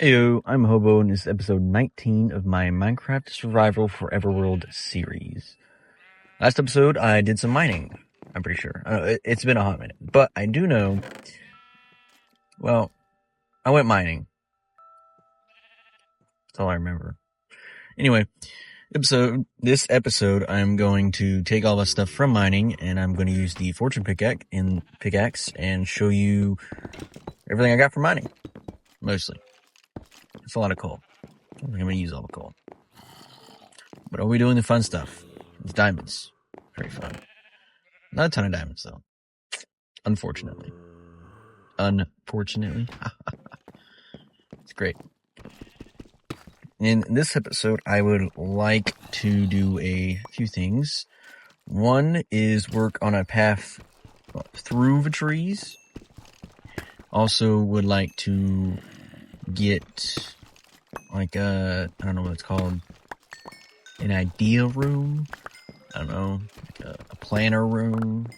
Heyo, I'm Hobo, and this is episode 19 of my Minecraft Survival Forever World series. Last episode, I did some mining, I'm pretty sure. It's been a hot minute, but I do know, well, I went mining. That's all I remember. Anyway, this episode, I'm going to take all the stuff from mining, and I'm going to use the fortune pickaxe and show you everything I got from mining. Mostly. It's a lot of coal. I'm going to use all the coal. But I'll be doing the fun stuff. It's diamonds. Very fun. Not a ton of diamonds, though. Unfortunately. It's great. In this episode, I would like to do a few things. One is work on a path through the trees. Also would like to get, like, I don't know what it's called, an idea room. I don't know, like a planner room.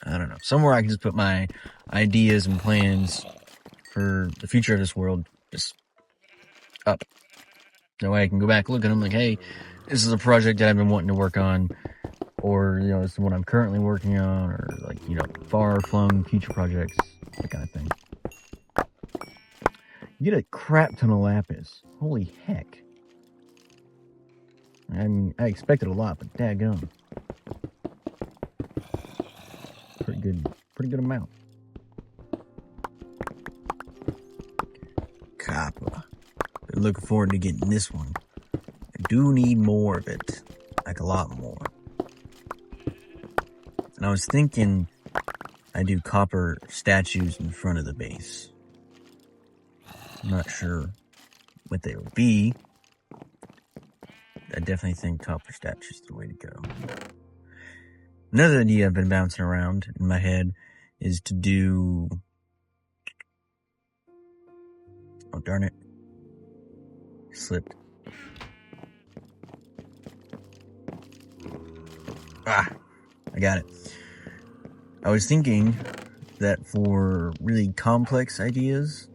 I don't know. Somewhere I can just put my ideas and plans for the future of this world just up. That way I can go back, look at them like, hey, this is a project that I've been wanting to work on. Or, this is what I'm currently working on. Or, like, far-flung future projects. That kind of thing. You get a crap ton of lapis. Holy heck. I mean, I expected a lot, but daggone. Pretty good amount. Copper. Been looking forward to getting this one. I do need more of it. Like a lot more. And I was thinking I do copper statues in front of the base. I'm not sure what they would be. I definitely think copper statues is the way to go. Another idea I've been bouncing around in my head is to do... Oh, darn it. Slipped. I got it. I was thinking that for really complex ideas,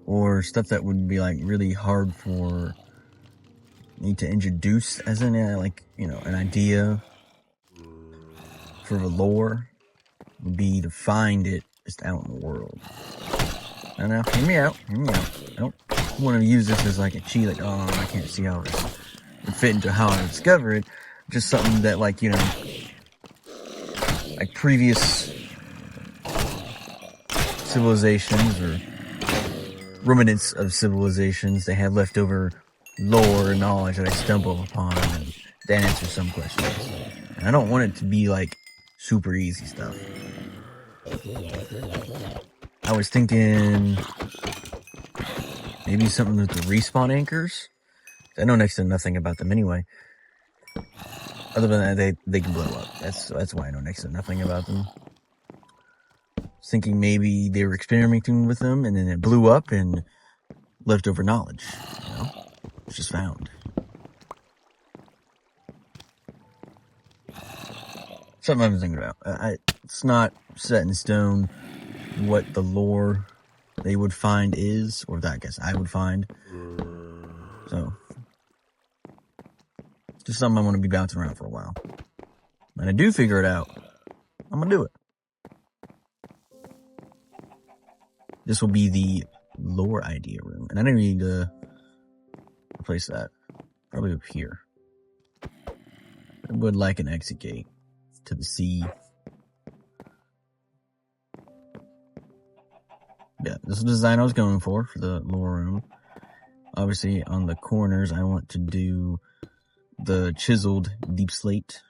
or stuff that would be like really hard for me to introduce as an idea for the lore, would be to find it just out in the world. Now, hear me out. I don't want to use this as like a cheat, like, oh, I can't see how it would fit into how I discover it. Just something that, like, like previous civilizations or remnants of civilizations, they have leftover lore and knowledge that I stumble upon and that answers some questions. And I don't want it to be like super easy stuff. I was thinking maybe something with the respawn anchors. I know next to nothing about them anyway. Other than that, they can blow up. That's why I know next to nothing about them. Thinking maybe they were experimenting with them and then it blew up and leftover knowledge. It's just found. Something I'm thinking about. It's not set in stone what the lore they would find is, or that I guess I would find. So, just something I want to be bouncing around for a while. When I do figure it out, I'm gonna do it. This will be the lore idea room, and I didn't need to replace that. Probably up here. I would like an exit gate to the sea. Yeah, this is the design I was going for the lore room. Obviously, on the corners, I want to do the chiseled deep slate.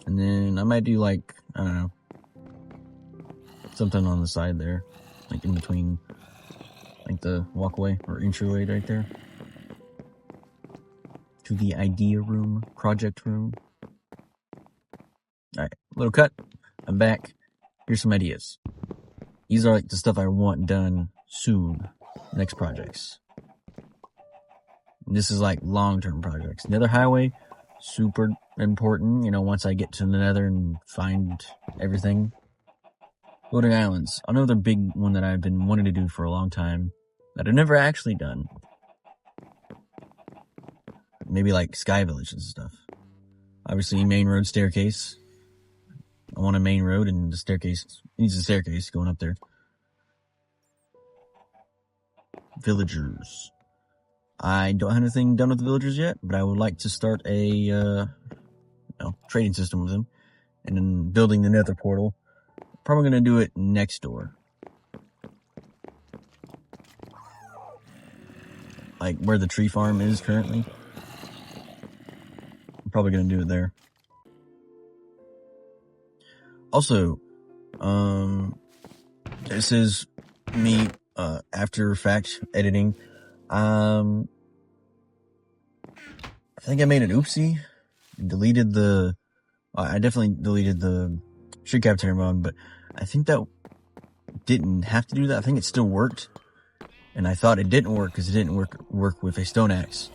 And then I might do, like, I don't know, something on the side there, like in between, like the walkway or entryway right there to the idea room, project room. Alright, little cut. I'm back. Here's some ideas. These are like the stuff I want done soon. Next projects. And this is like long-term projects. Nether highway, super important. Once I get to the Nether and find everything. Floating islands, another big one that I've been wanting to do for a long time that I've never actually done. Maybe like Sky Village and stuff. Obviously, main road staircase. I want a main road, and the staircase needs a staircase going up there. Villagers. I don't have anything done with the villagers yet, but I would like to start a trading system with them, and then building the Nether portal. Probably gonna do it next door, like where the tree farm is currently. I'm probably gonna do it there. Also, this is me After Effects editing. I think I made an oopsie. I definitely deleted the Street Cafeteria mod, but I think that didn't have to do that. I think it still worked, and I thought it didn't work because it didn't work with a stone axe.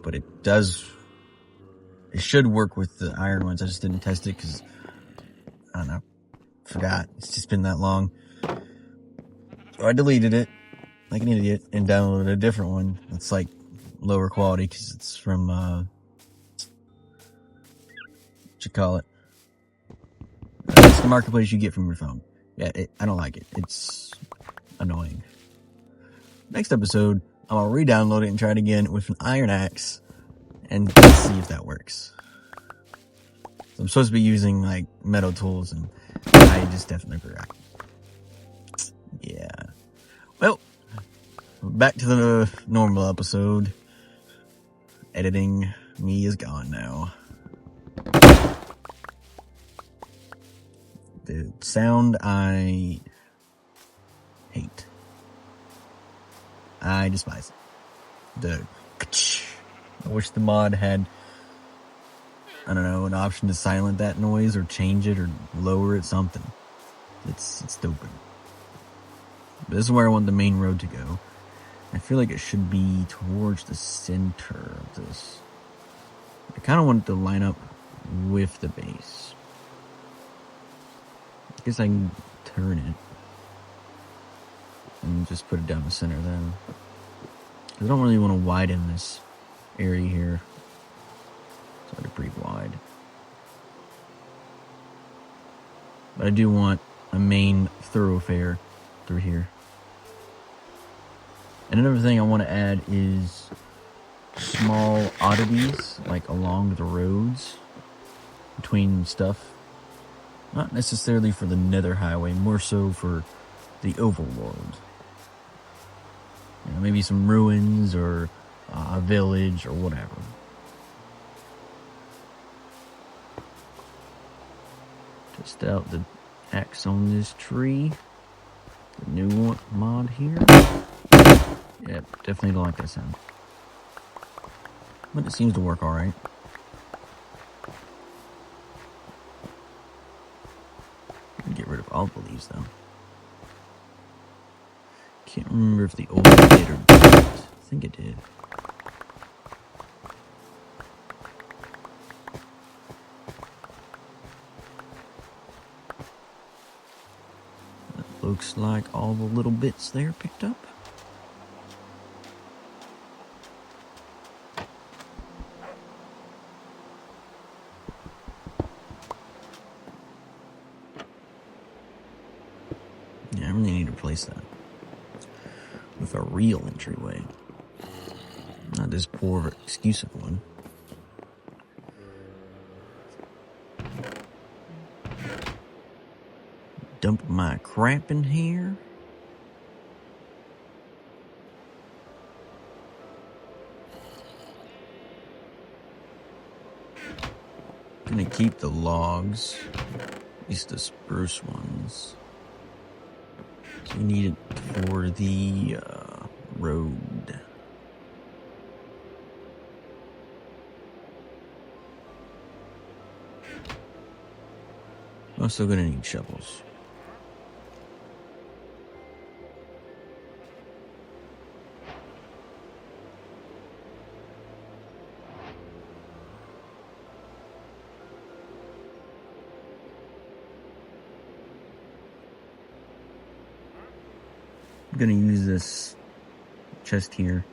But it does. It should work with the iron ones. I just didn't test it because I don't know. Forgot. It's just been that long. So I deleted it like an idiot and downloaded a different one. It's like lower quality because it's from what you call it. It's the marketplace you get from your phone. Yeah, I don't like it. It's annoying. Next episode, I'm gonna re-download it and try it again with an iron axe and see if that works. So I'm supposed to be using like metal tools, and I just definitely forgot. Yeah. Well, back to the normal episode. Editing me is gone now. The sound I hate. I despise it. I wish the mod had, I don't know, an option to silence that noise or change it or lower it, something. It's stupid. But this is where I want the main road to go. I feel like it should be towards the center of this. I kind of want it to line up with the base. I guess I can turn it and just put it down the center then. I don't really want to widen this area here. It's already pretty wide. But I do want a main thoroughfare through here. And another thing I want to add is small oddities, like along the roads between stuff. Not necessarily for the Nether highway, more so for the overworld. Maybe some ruins or a village or whatever. Test out the axe on this tree. The new one mod here. Yep, definitely don't like that sound. But it seems to work alright. Get rid of all the leaves though. Can't remember if the old did or didn't. I think it did. That looks like all the little bits there picked up. Yeah, I really need to replace that with a real entryway. Not this poor exclusive one. Dump my crap in here. Gonna keep the logs, at least the spruce ones. So we need it for the road. Also gonna need shovels. I'm gonna use this chest here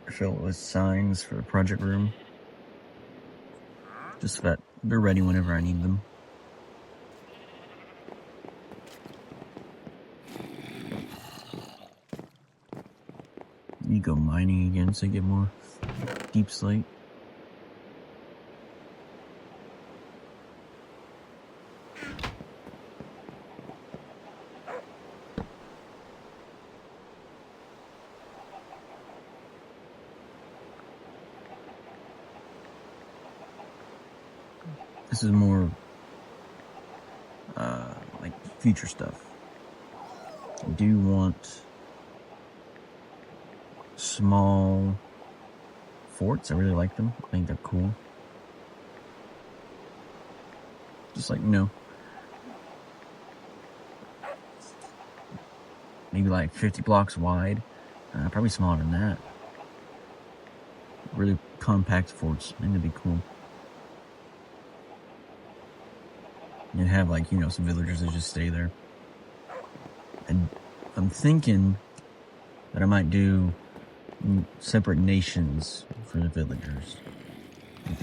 to fill it with signs for the project room. Just so that they're ready whenever I need them. You go mining again so you get more deep slate. This is more like future stuff. I do want small forts. I really like them. I think they're cool. Just like, maybe like 50 blocks wide. Probably smaller than that. Really compact forts. I think that'd be cool. And have like, some villagers that just stay there. And I'm thinking that I might do separate nations for the villagers. Have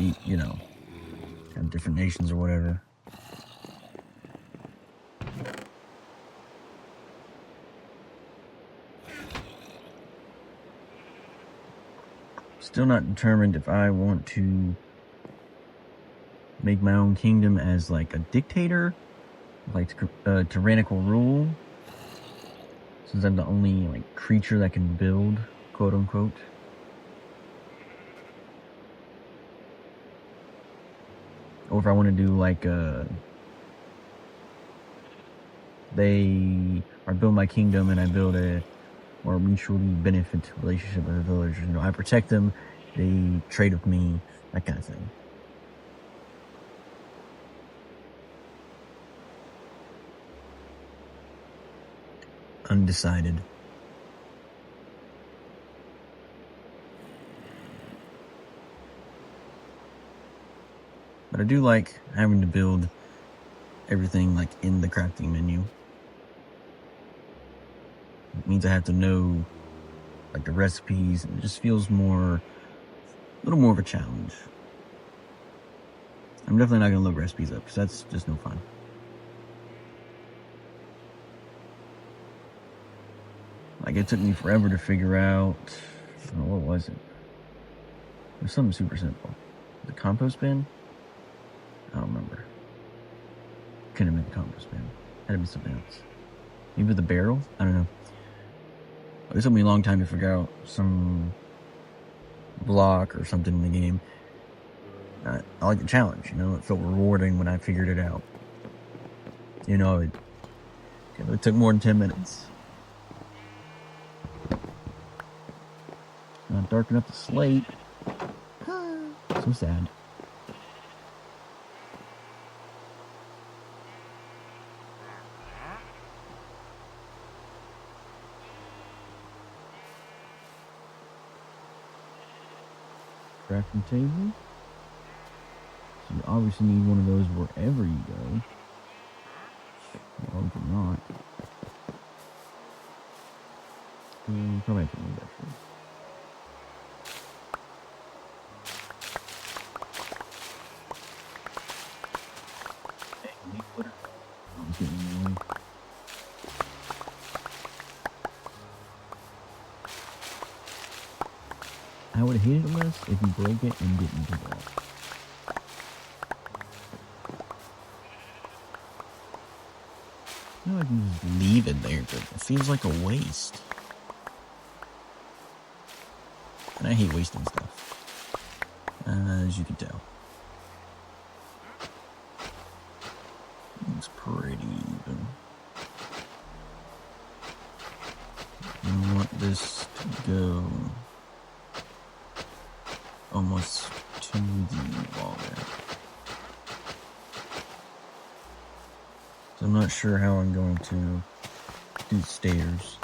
different nations or whatever. Still not determined if I want to make my own kingdom as like a dictator, like tyrannical rule, since I'm the only like creature that can build, quote unquote. Or if I want to do like I build my kingdom and I build a more mutually benefit relationship with the villagers. I protect them, they trade with me, that kind of thing. Undecided. But I do like having to build everything like in the crafting menu. It means I have to know like the recipes, and it just feels a little more of a challenge. I'm definitely not gonna look recipes up because that's just no fun. Like, it took me forever to figure out, what was it? It was something super simple. The compost bin? I don't remember. Couldn't have been the compost bin. Had to be something else. Maybe the barrel? I don't know. It took me a long time to figure out some block or something in the game. I like the challenge, it felt rewarding when I figured it out. It took more than 10 minutes. Not dark enough to slate. So sad. Crafting table. So you obviously need one of those wherever you go. Or if not. Probably have to move that first. I would have hated it less if you broke it and didn't do that. I can just leave it there, but it feels like a waste. And I hate wasting stuff, as you can tell. It's pretty even. I want this to go almost to the wall there. So I'm not sure how I'm going to do stairs.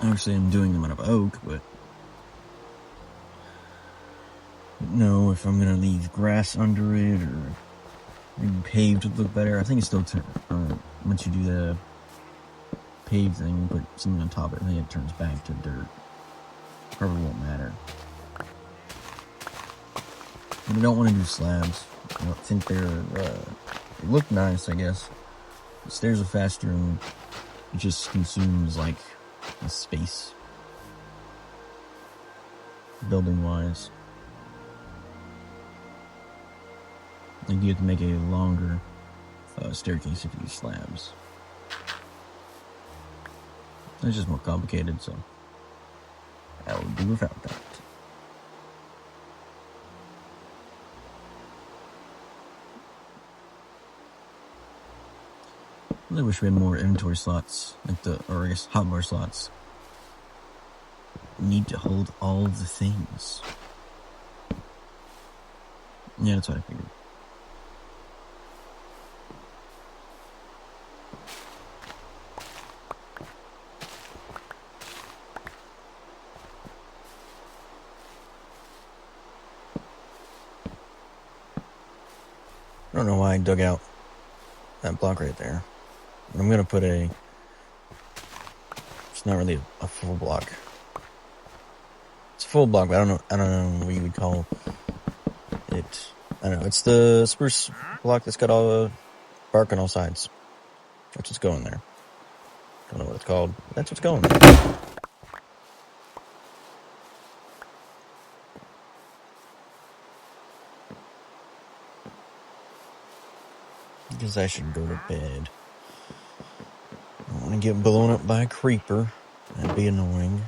Obviously I'm doing them out of oak, but no, if I'm gonna leave grass under it or maybe paved would look better. I think it's still once you do the paved thing, you put something on top of it, I think it turns back to dirt. Probably won't matter. But I don't want to do slabs. I don't think they look nice, I guess. The stairs are faster and it just consumes like the space, building wise. Like you have to make a longer staircase if you use slabs. It's just more complicated, so I will do without that. I wish we had more inventory slots, or I guess hotbar slots. Need to hold all of the things. Yeah, that's what I figured. I don't know why I dug out that block right there. But I'm gonna put it's not really a full block. It's a full block, but I don't know what you would call it. I don't know, it's the spruce block that's got all the bark on all sides. That's what's going there. Don't know what it's called, but that's what's going there. Because I should go to bed. I don't want to get blown up by a creeper. That'd be annoying.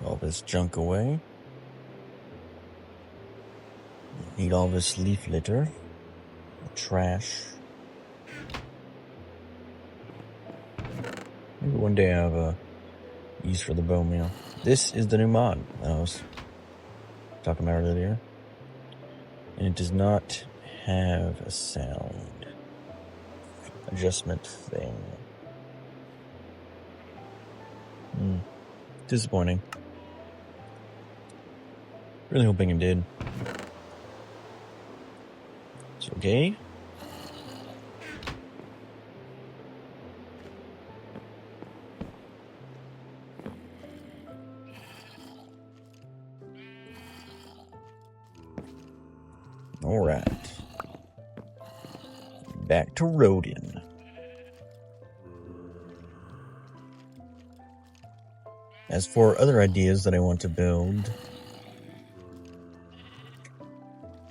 All this junk away. Need all this leaf litter. Trash. Maybe one day I have a use for the bone meal. This is the new mod that I was talking about earlier. And it does not have a sound adjustment thing. Disappointing. Really hoping it did. It's okay. Alright. Back to Rodin. As for other ideas that I want to build,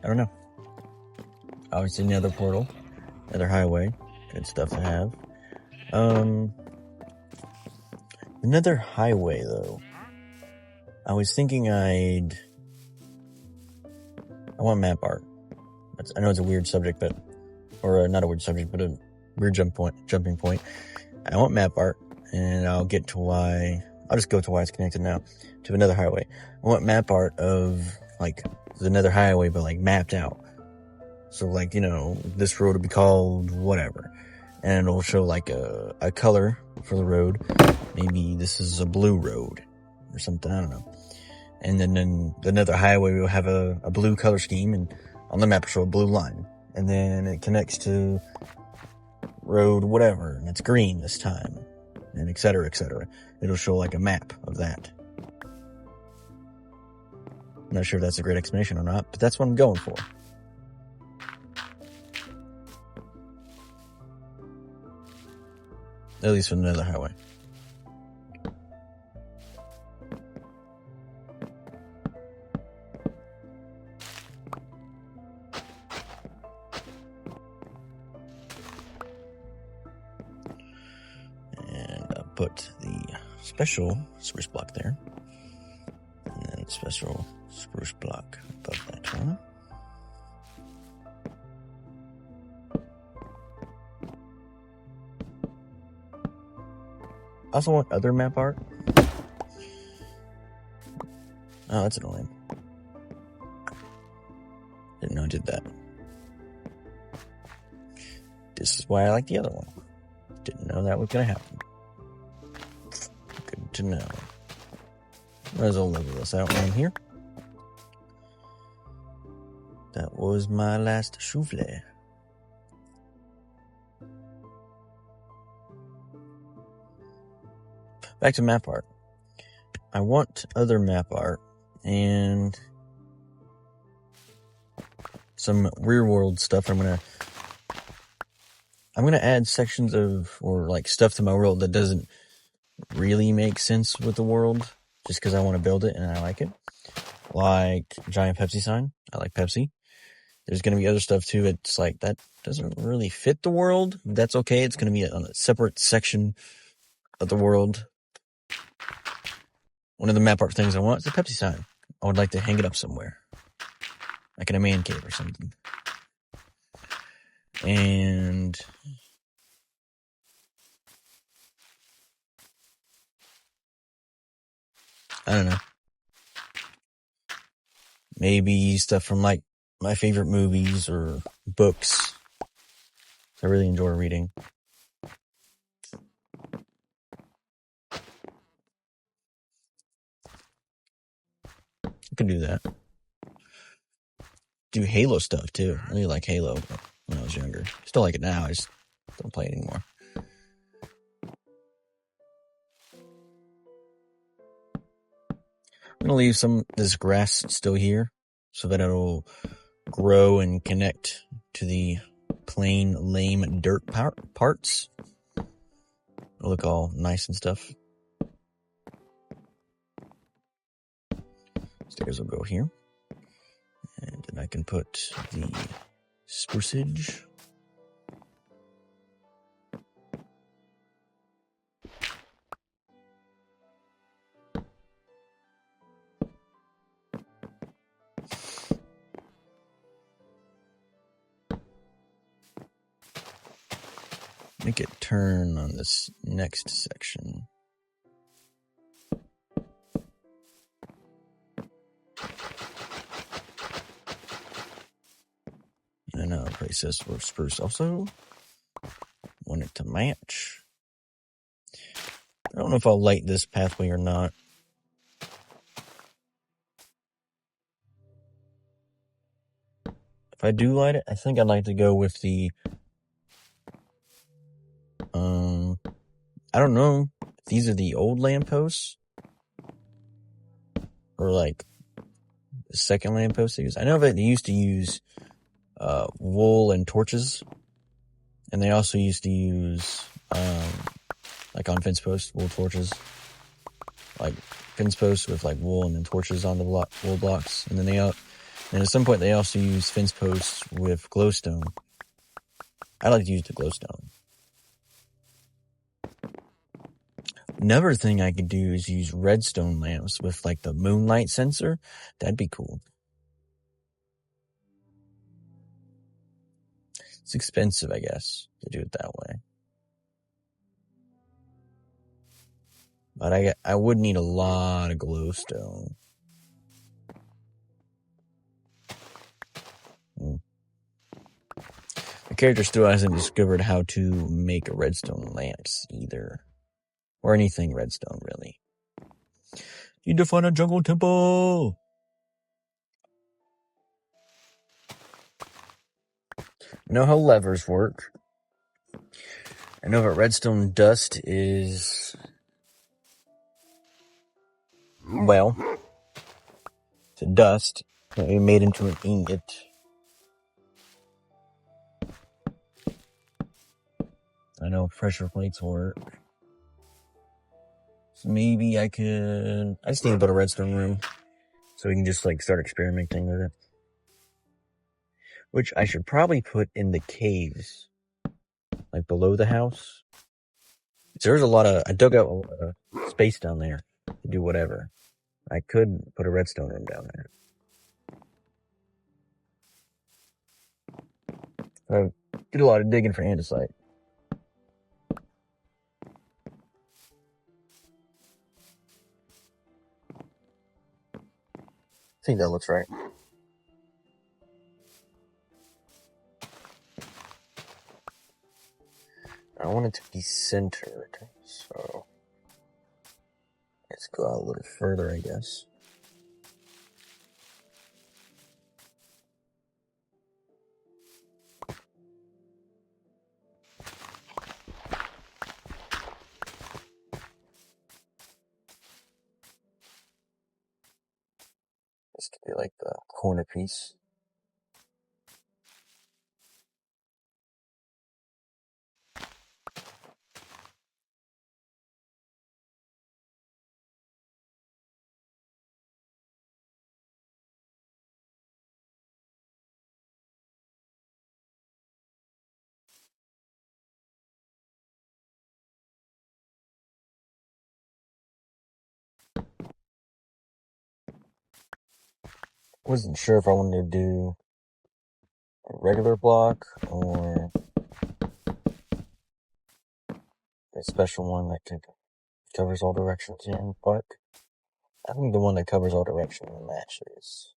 I don't know. Obviously, another portal, another highway, good stuff to have. Another highway, though. I was thinking I want map art. I know it's a weird subject, or not a weird subject, but a weird jumping point. I want map art, and I'll get to why. I'll just go to why it's connected now to another highway. I want map art of like another highway, but like mapped out. So like, this road would be called whatever, and it'll show like a color for the road. Maybe this is a blue road or something. I don't know. And then another highway will have a blue color scheme, and on the map it'll show a blue line. And then it connects to road whatever, and it's green this time, and et cetera, et cetera. It'll show like a map of that. I'm not sure if that's a great explanation or not, but that's what I'm going for. At least with another highway. And I'll put the special spruce block there. And then special spruce block above that one. I also want other map art. Oh, that's annoying. Didn't know I did that. This is why I like the other one. Didn't know that was gonna happen. Good to know. Might as well level this out right here. That was my last souffle. Back to map art. I want other map art and some real world stuff. I'm gonna add sections of, or like stuff to my world that doesn't really make sense with the world, just because I want to build it and I like it. Like giant Pepsi sign. I like Pepsi. There's gonna be other stuff too. It's like that doesn't really fit the world. That's okay. It's gonna be on a separate section of the world. One of the map art things I want is a Pepsi sign. I would like to hang it up somewhere, like in a man cave or something. And I don't know. Maybe stuff from like my favorite movies or books. I really enjoy reading. I could do that. Do Halo stuff too. I really like Halo when I was younger. Still like it now. I just don't play it anymore. I'm gonna leave some this grass still here so that it'll grow and connect to the plain lame dirt parts. It'll look all nice and stuff. Stairs will go here. And then I can put the spruceage. Make it turn on this next section. And I'll place this for spruce also. Want it to match. I don't know if I'll light this pathway or not. If I do light it, I think I'd like to go with the I don't know if these are the old lampposts or like the second lamppost they use. I know that they used to use wool and torches, and they also used to use like on fence posts, wool torches, like fence posts with like wool and then torches on the wool blocks, and then at some point they also used fence posts with glowstone. I like to use the glowstone. Another thing I could do is use redstone lamps with like the moonlight sensor. That'd be cool. It's expensive, I guess, to do it that way. But I would need a lot of glowstone. The character still hasn't discovered how to make a redstone lamps either. Or anything redstone, really. Need to find a jungle temple! I know how levers work. I know that redstone dust is, well, it's a dust that we made into an ingot. I know pressure plates work. So maybe I just need to build a redstone room so we can just like start experimenting with it. Which I should probably put in the caves, like below the house. There's a lot of, I dug out a lot of space down there to do whatever. I could put a redstone room down there. I did a lot of digging for andesite. I think that looks right. to be centered, so let's go out a little further, I guess. This could be like the corner piece. Wasn't sure if I wanted to do a regular block or a special one that covers all directions in, but I think the one that covers all directions in the match is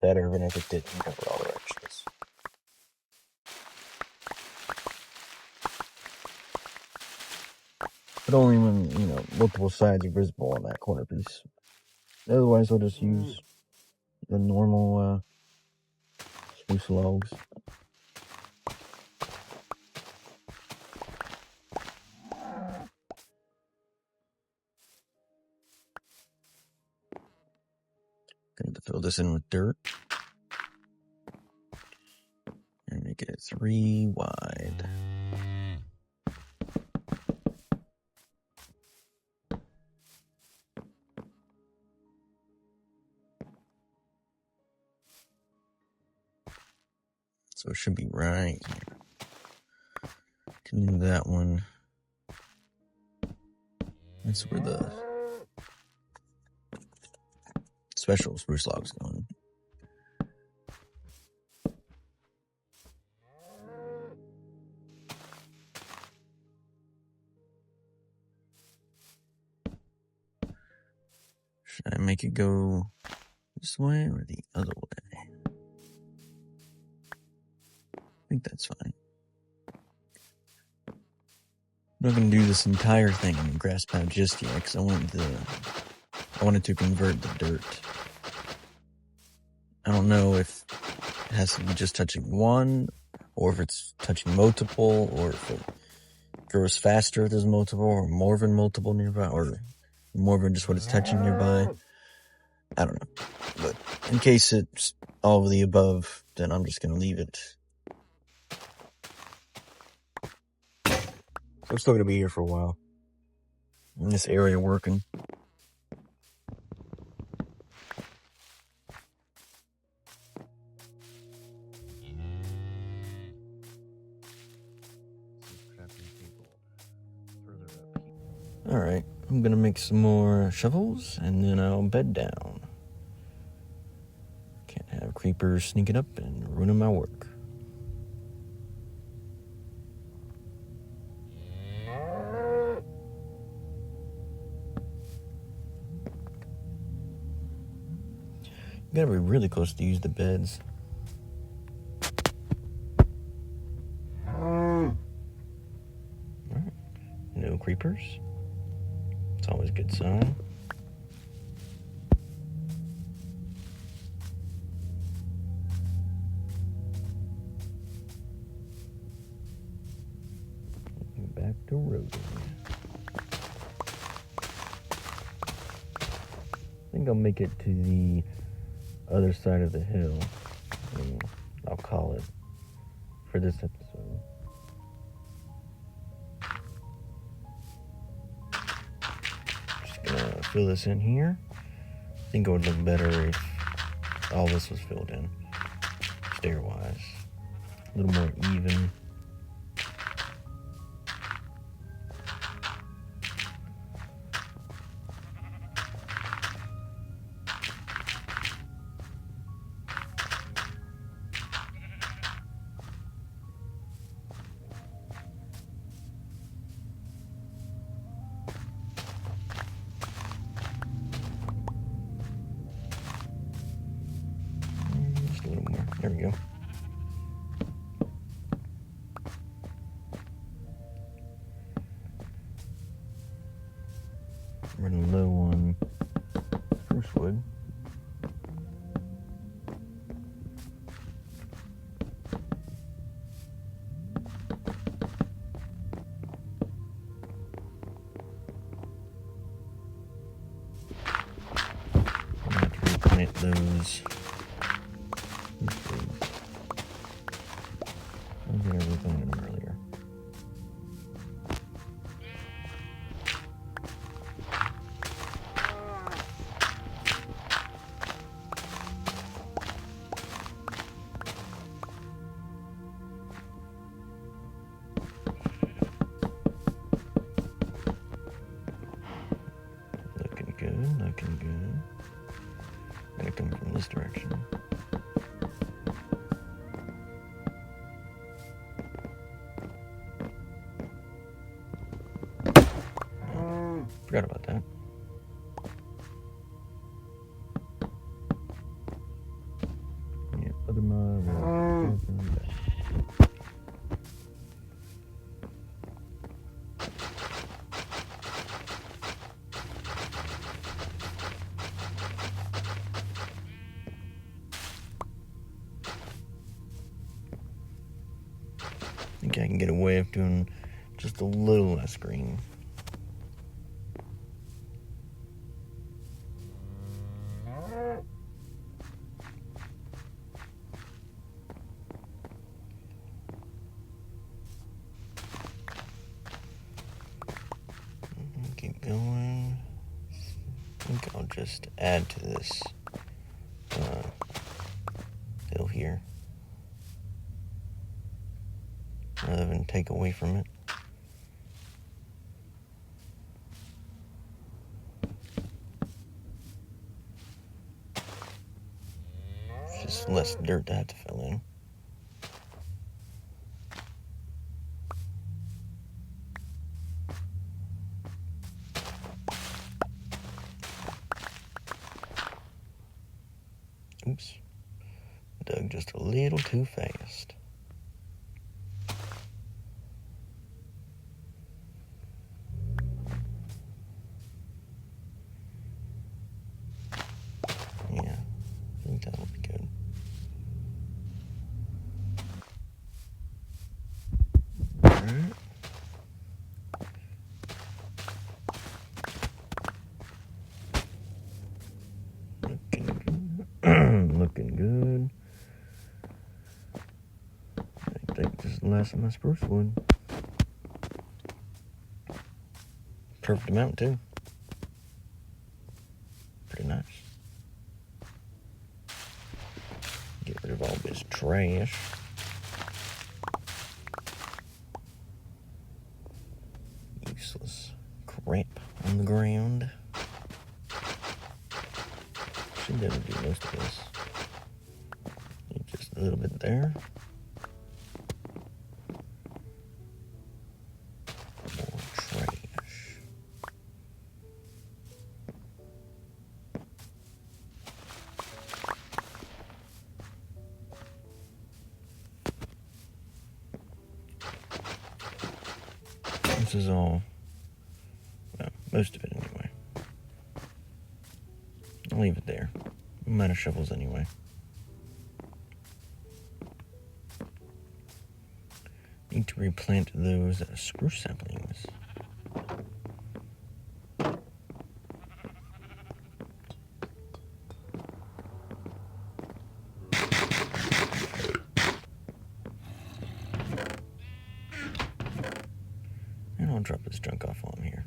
better than if it didn't cover all directions. But only when, multiple sides are visible on that corner piece. Otherwise, I'll just use the normal spruce logs. Going to fill this in with dirt. And make it 3 wide. So it should be right here. Continue that one. That's where the special spruce log's going. Should I make it go this way or the other way? I think that's fine. I'm not going to do this entire thing on the grass pad just yet because I wanted to convert the dirt. I don't know if it has to be just touching one, or if it's touching multiple, or if it grows faster if there's multiple, or more than multiple nearby, or more than just what it's touching nearby. I don't know. But in case it's all of the above, then I'm just going to leave it. I'm still going to be here for a while in this area working. Alright, I'm going to make some more shovels and then I'll bed down. Can't have creepers sneaking up and ruining my work. You gotta be really close to use the beds. Alright. No creepers. It's always a good sign. Back to roading. I think I'll make it to the other side of the hill. I'll call it for this episode. Just gonna fill this in here. I think it would look better if all this was filled in, stair-wise. A little more even. Just a little more. There we go. running low on spruce wood. I'm going to have to replant those. I did everything in them earlier. Looking good, looking good. Gotta come from this direction. Forgot about that. Yeah, other mud. I think I can get away with doing just a little less green. Keep going. I think I'll just add to this hill here rather than take away from it. Just less dirt to have to fill in. Oops. Dug just a little too fast. Yeah, I think that'll be good. Alright. Looking good. I think this is the last of my spruce wood. Perfect amount too. Pretty nice. Get rid of all this trash. Useless crap on the ground. Should be able to do most of this. Just a little bit there. More trash. This is all, well, most of it anyway. I'll leave it there. I'm out of shovels anyway. Need to replant those spruce saplings. And I'll drop this junk off while I'm here.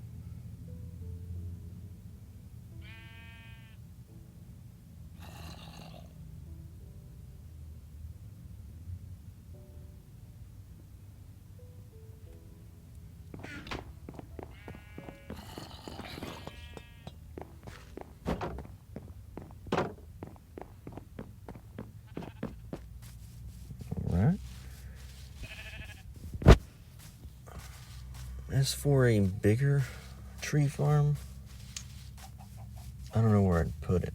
Alright. As for a bigger tree farm, I don't know where I'd put it.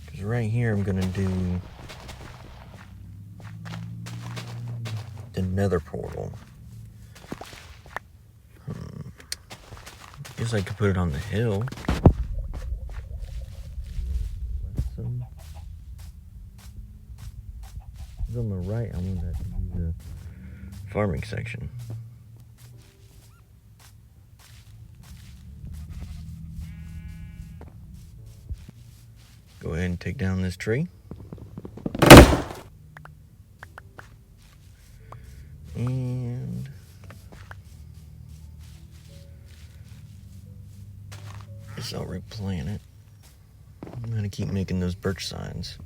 Because right here I'm going to do the nether portal. Guess I could put it on the hill. On the right, I want that to be the farming section. Go ahead and take down this tree. And I guess I'll replant it. I'm gonna keep making those birch signs.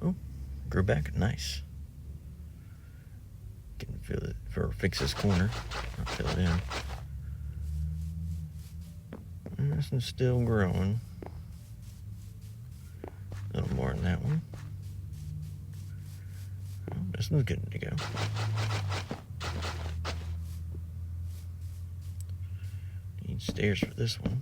Oh, grew back, nice. Can fill it or fix this corner. Not fill it in. And this one's still growing. A little more in that one. Oh, this one's good to go. Need stairs for this one.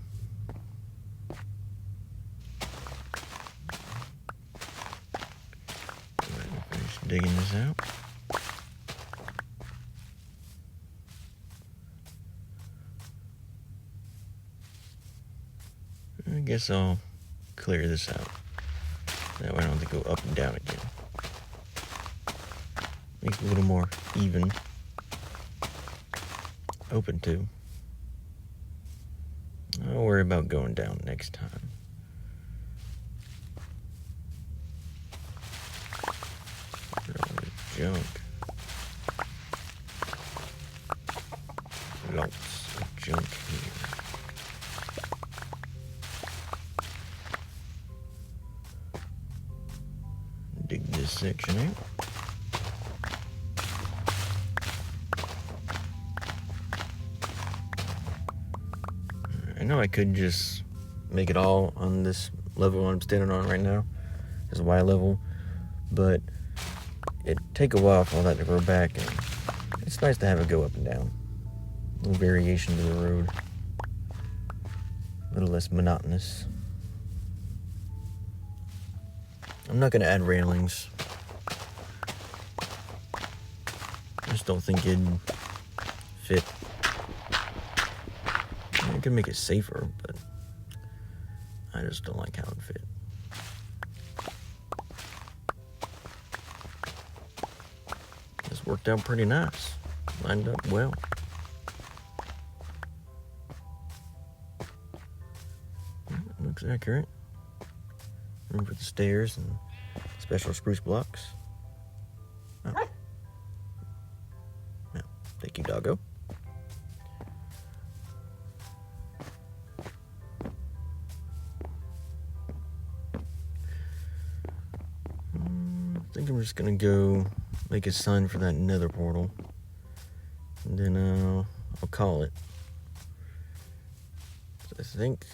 Finish digging this out. I guess I'll clear this out. That way I don't have to go up and down again. Make it a little more even. Open to. I'll worry about going down next time. Junk. Lots of junk here. Dig this section out. I know I could just make it all on this level I'm standing on right now, this Y level, but it'd take a while for all that to grow back, and it's nice to have it go up and down. A little variation to the road. A little less monotonous. I'm not going to add railings. I just don't think it'd fit. I could make it safer, but I just don't like how it fit. This worked out pretty nice. Lined up well. Looks accurate. Room for the stairs and special spruce blocks. Oh. No. Thank you, doggo. I think I'm just gonna go make a sign for that nether portal. And then I'll call it. So I think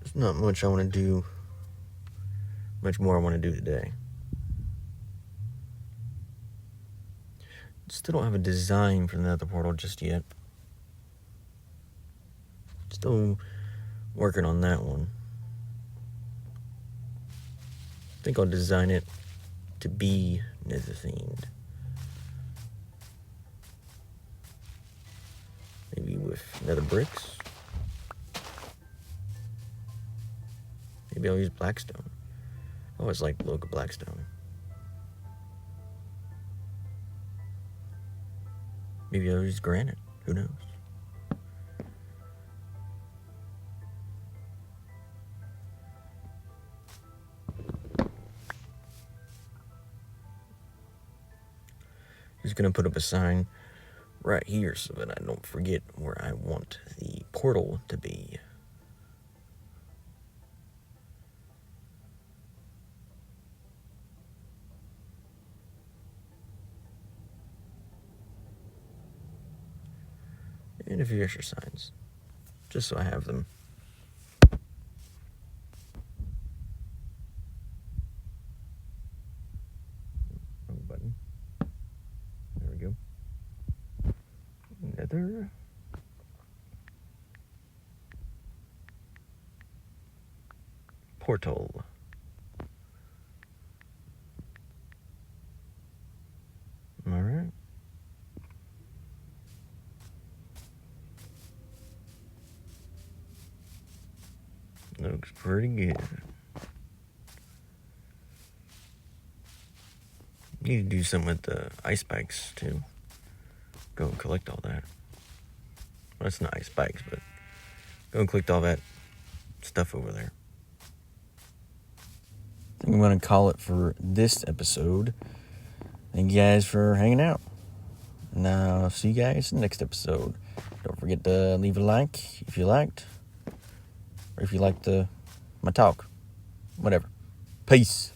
there's not much I want to do, much more I want to do today. Still don't have a design for the nether portal just yet. Still working on that one. I think I'll design it to be nether themed. Maybe with nether bricks. Maybe I'll use blackstone. I always liked the look of blackstone. Maybe I'll use granite. Who knows? Just gonna put up a sign right here so that I don't forget where I want the portal to be. And a few extra signs, just so I have them. Wrong button. There we go. Nether. portal. Alright. Looks pretty good. Need to do something with the ice spikes too. Go and collect all that. Well, it's not ice spikes, but go and collect all that stuff over there. I think I'm going to call it for this episode. Thank you guys for hanging out. And I'll see you guys in the next episode. Don't forget to leave a like if you liked. Or if you liked my talk. Whatever. Peace.